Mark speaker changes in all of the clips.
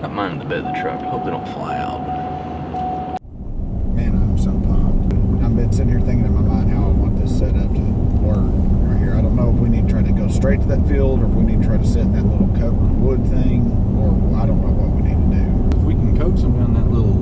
Speaker 1: Got mine in the bed of the truck. Hope they don't fly out.
Speaker 2: Man, I'm so pumped. I've been sitting here thinking in my mind how I want this set up to work right here. I don't know if we need to try to go straight to that field or if we need to try to sit in that little covered wood thing, or I don't know what we need to do.
Speaker 3: If we can coax them down that little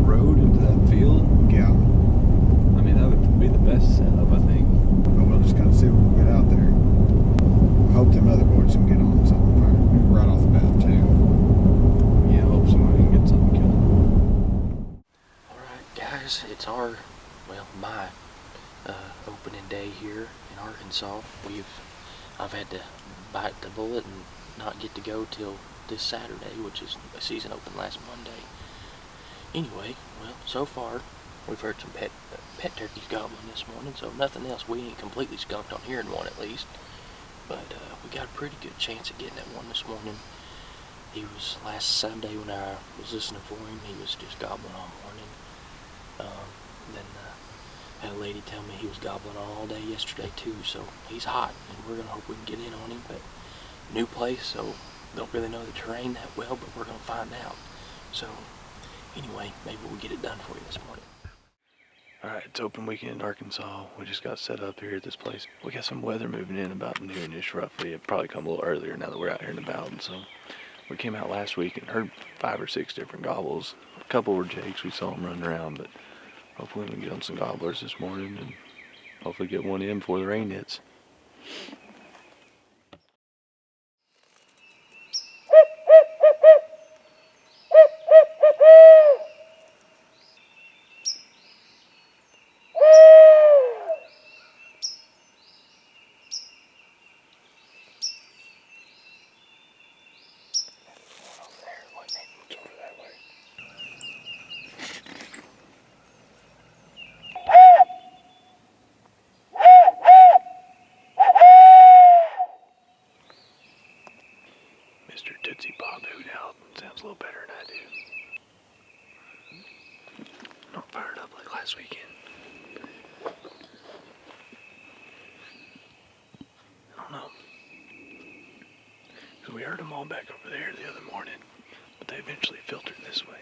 Speaker 3: road into that field,
Speaker 2: Yeah.
Speaker 3: I mean, that would be the best setup, I think.
Speaker 2: But we'll just kind of see when we get out there. I hope them other boys can get on something right off the bat, too.
Speaker 3: Yeah, I hope somebody can get something killed.
Speaker 1: Alright guys, it's my opening day here in Arkansas. I've had to bite the bullet and not get to go till this Saturday, which is a season open last Monday. Anyway, well, so far we've heard some pet turkeys gobbling this morning, so nothing else. We ain't completely skunked on hearing one at least, but we got a pretty good chance of getting that one this morning. He was last Sunday when I was listening for him. He was just gobbling all morning. Then I had a lady tell me he was gobbling all day yesterday too. So he's hot, and we're gonna hope we can get in on him. But new place, so don't really know the terrain that well, but we're gonna find out. So anyway, maybe we'll get it done for you this morning. Alright, it's open weekend in Arkansas. We just got set up here at this place. We got some weather moving in about noonish roughly. It'll probably come a little earlier now that we're out here in the mountains. So we came out last week and heard 5 or 6 different gobbles. A couple were jakes. We saw them running around, but hopefully we can get on some gobblers this morning and hopefully get one in before the rain hits. Mr. Tootsie Bob Hoot Out sounds a little better than I do. Not fired up like last weekend. I don't know. Because we heard them all back over there the other morning, but they eventually filtered this way.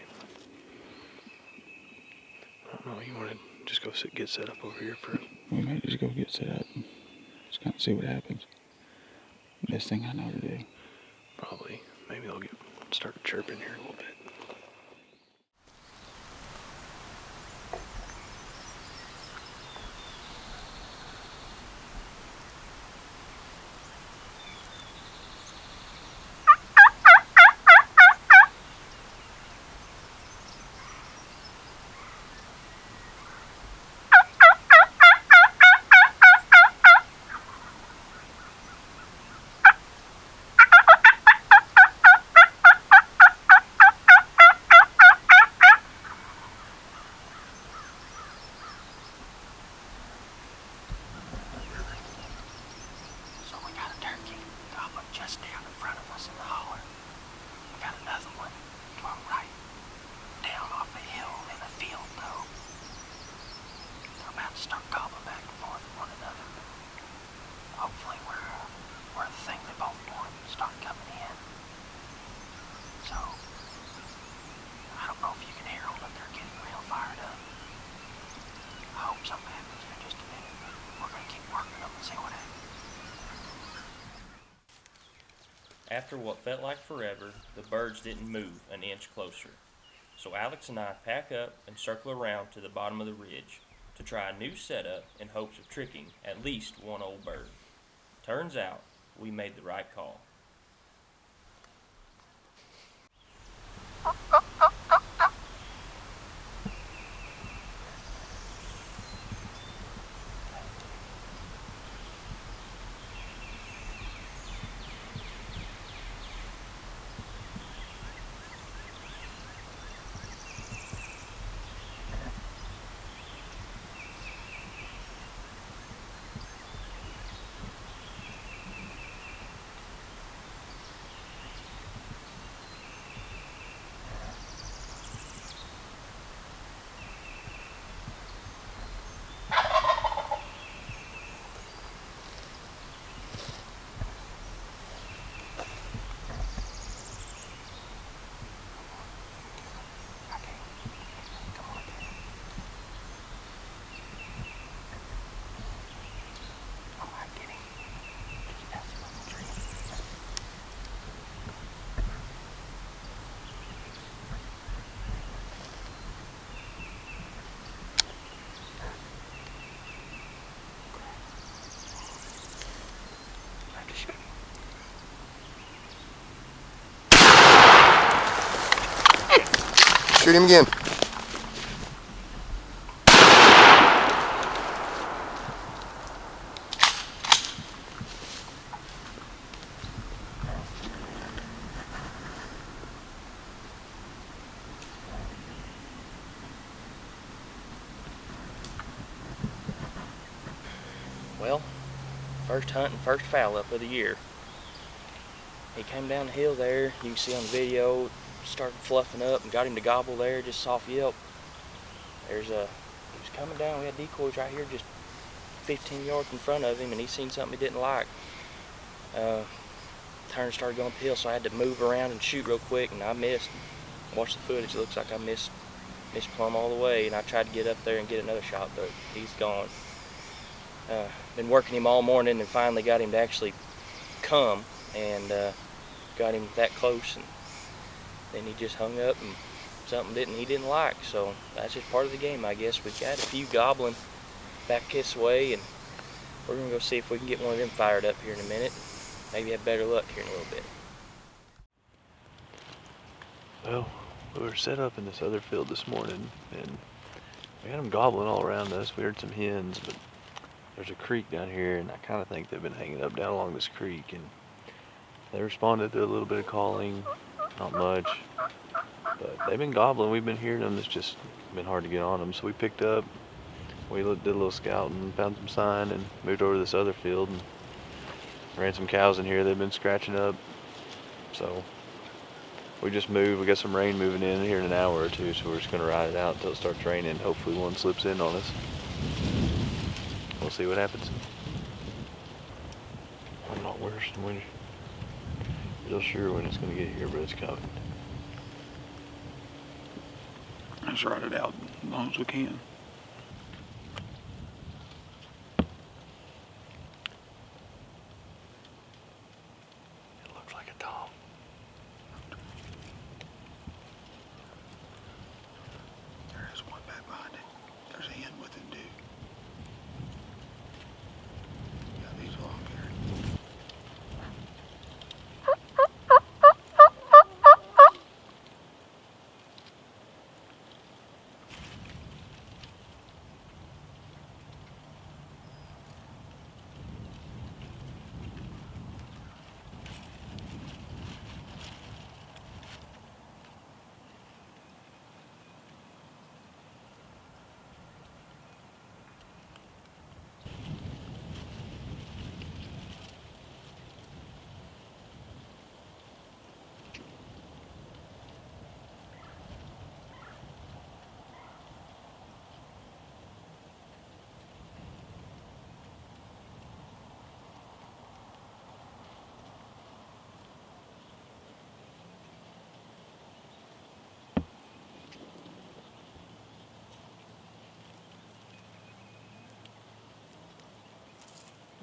Speaker 1: I don't know, you want to just go get set up over here for...
Speaker 4: We might just go get set up. Just kind of see what happens. Best thing I know to do.
Speaker 1: Probably. Maybe they'll start chirping here a little bit. Just down in front of us in the holler. We got another one to our right, down off the hill in the field though. They're about to start gobbling back and forth with one another. Hopefully we're the thing they both want to start coming in. So, I don't know if you can hear them, but they're getting real fired up. I hope something happens here in just a minute. We're going to keep working them and see what happens.
Speaker 5: After what felt like forever, the birds didn't move an inch closer. So Alex and I pack up and circle around to the bottom of the ridge to try a new setup in hopes of tricking at least one old bird. Turns out, we made the right call.
Speaker 6: Shoot him again.
Speaker 1: Well, first hunt and first foul up of the year. He came down the hill there, you can see on the video, started fluffing up and got him to gobble there, just soft yelp. He was coming down, we had decoys right here just 15 yards in front of him, and he seen something he didn't like. Turn started going uphill, so I had to move around and shoot real quick, and I missed. Watch the footage, it looks like I missed plumb all the way, and I tried to get up there and get another shot, but he's gone. Been working him all morning and finally got him to actually come, and got him that close, and then he just hung up and something he didn't like. So that's just part of the game, I guess. We've got a few gobbling back this way, and we're gonna go see if we can get one of them fired up here in a minute. Maybe have better luck here in a little bit.
Speaker 7: Well, we were set up in this other field this morning, and we had them gobbling all around us. We heard some hens, but there's a creek down here, and I kind of think they've been hanging up down along this creek, and they responded to a little bit of calling, not much, but they've been gobbling. We've been hearing them. It's just been hard to get on them, so we picked up, we did a little scouting, found some sign, and moved over to this other field and ran some cows in here. They've been scratching up, so we just moved. We got some rain moving in here in an hour or two, so we're just gonna ride it out until it starts raining. Hopefully one slips in on us. We'll see what happens. I'm not real sure when it's gonna get here, but it's coming.
Speaker 4: Let's ride it out as long as we can.
Speaker 7: It looks like a tom.
Speaker 4: There is one back behind it. There's a hen with him, dude. Yeah, these along here.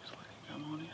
Speaker 4: Just let him come on in.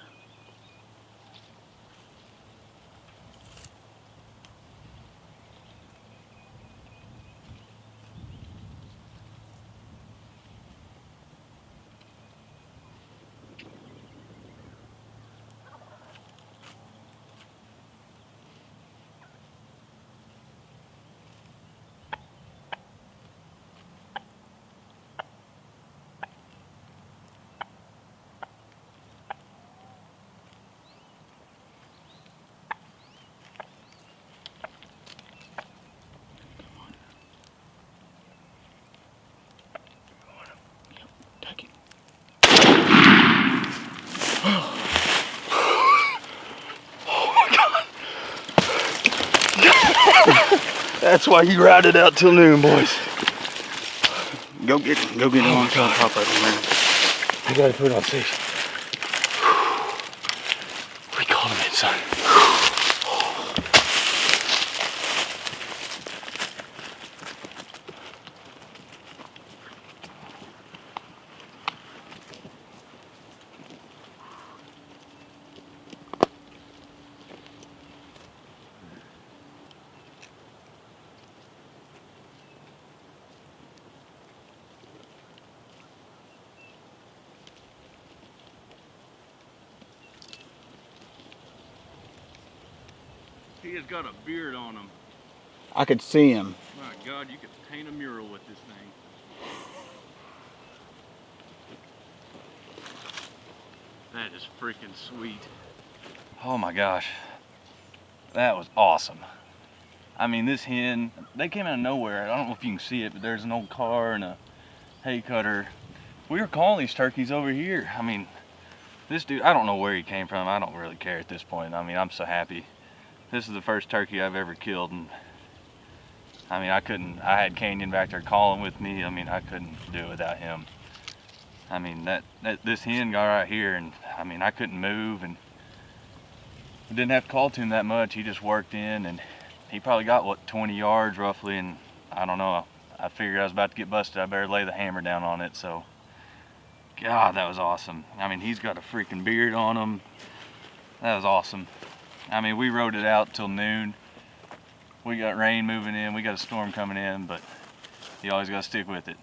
Speaker 4: Take him.
Speaker 7: That's why you ride it out till noon, boys.
Speaker 4: Go get him. Go get him on top of him, man.
Speaker 7: You gotta put it on safe. We called him in, son.
Speaker 3: He has got a beard on him.
Speaker 2: I could see him.
Speaker 3: My
Speaker 6: God, you could paint a mural with this thing. That is freaking sweet.
Speaker 8: Oh my gosh, that was awesome. I mean, this hen, they came out of nowhere. I don't know if you can see it, but there's an old car and a hay cutter. We were calling these turkeys over here. I mean, this dude, I don't know where he came from. I don't really care at this point. I mean, I'm so happy. This is the first turkey I've ever killed, and I mean, I had Canyon back there calling with me. I mean, I couldn't do it without him. I mean, this hen got right here, and I mean, I couldn't move, and I didn't have to call to him that much. He just worked in, and he probably got, what, 20 yards roughly, and I don't know. I figured I was about to get busted. I better lay the hammer down on it, so. God, that was awesome. I mean, he's got a freaking beard on him. That was awesome. I mean, we rode it out till noon. We got rain moving in, we got a storm coming in, but you always got to stick with it.